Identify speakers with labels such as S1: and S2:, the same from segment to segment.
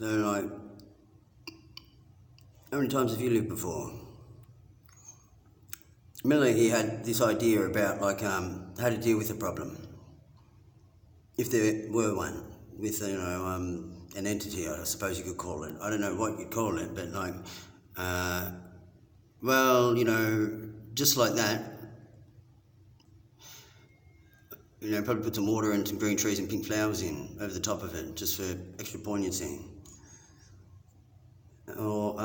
S1: So, like, how many times have you lived before? Mainly, he had this idea about, like, how to deal with a problem. If there were one, with, an entity, I suppose you could call it. I don't know what you'd call it, but, like, well, just like that, probably put some water and some green trees and pink flowers in over the top of it, just for extra poignancy. Or,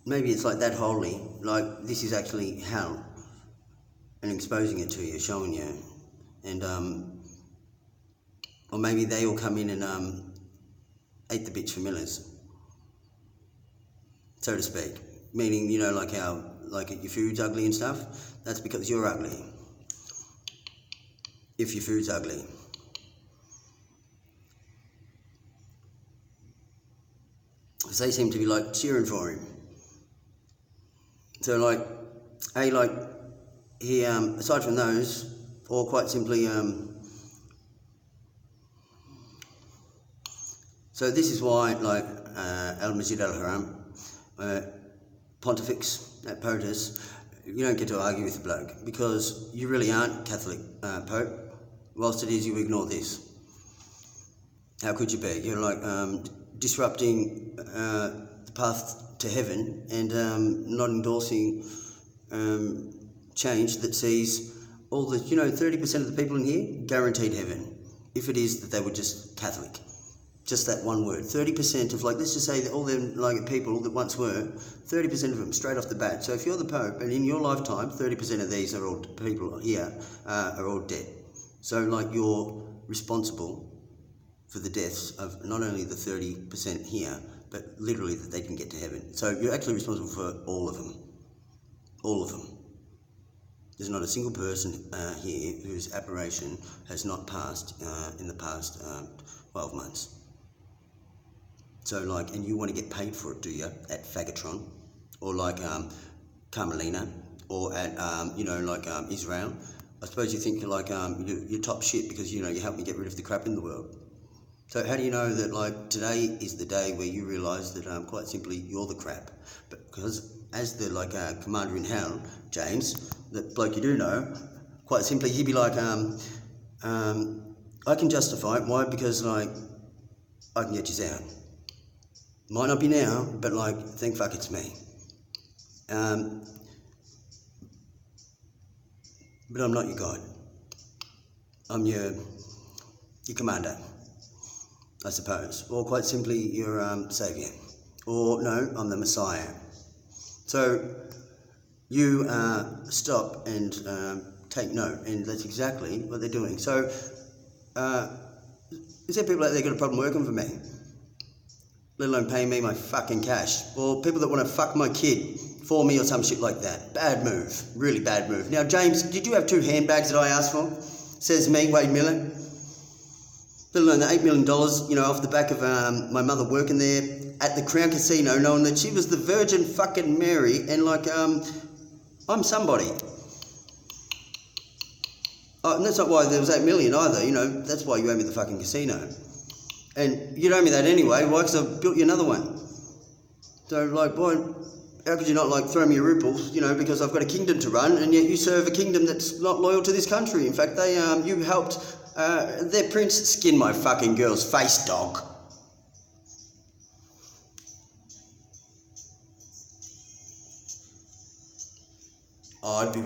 S1: maybe it's like that holy, like this is actually hell, and exposing it to you, showing you, and, or maybe they all come in and, ate the bitch for millers, so to speak. Meaning, like how, like your food's ugly and stuff, that's because you're ugly. If your food's ugly. Because they seem to be like cheering for him. So like, he, aside from those, or quite simply, so this is why, like, Al-Masjid al-Haram, Pontifex at POTUS, you don't get to argue with the bloke, because you really aren't Catholic, Pope, whilst it is you ignore this. How could you be? You're like, disrupting the path to heaven and not endorsing change that sees all the, 30% of the people in here guaranteed heaven, if it is that they were just Catholic. Just that one word. 30% of, like, let's just say that all them, like, people that once were, 30% of them straight off the bat. So if you're the Pope and in your lifetime 30% of these are all people here are all dead. So, like, you're responsible for the deaths of not only the 30% here, but literally that they didn't get to heaven. So you're actually responsible for all of them. All of them. There's not a single person here whose apparition has not passed in the past 12 months. So, like, and you want to get paid for it, do you? At Fagatron, or like Carmelina, or at Israel. I suppose you think you're like you're top shit because you helped me get rid of the crap in the world. So how do you know that, like, today is the day where you realise that quite simply you're the crap? But because as the commander in hell, James, that bloke you do know, quite simply he'd be like, I can justify it. Why? Because, like, I can get you out. Might not be now, but, like, thank fuck it's me. But I'm not your God. I'm your commander, I suppose. Or quite simply your saviour. Or no, I'm the Messiah. So you stop and take note, and that's exactly what they're doing. So is there people out there got a problem working for me? Let alone paying me my fucking cash. Or people that want to fuck my kid for me or some shit like that. Bad move. Really bad move. Now, James, did you have 2 handbags that I asked for? Says me, Wade Miller. Let alone the $8 million, off the back of my mother working there at the Crown Casino, knowing that she was the Virgin fucking Mary, and, like, I'm somebody. Oh, and that's not why there was $8 million either, that's why you owe me the fucking casino. And you'd owe me that anyway, why? Because I built you another one. So, like, boy, how could you not, like, throw me a ripple, because I've got a kingdom to run, and yet you serve a kingdom that's not loyal to this country. In fact, they, you helped their prince skin my fucking girl's face, dog. I'd be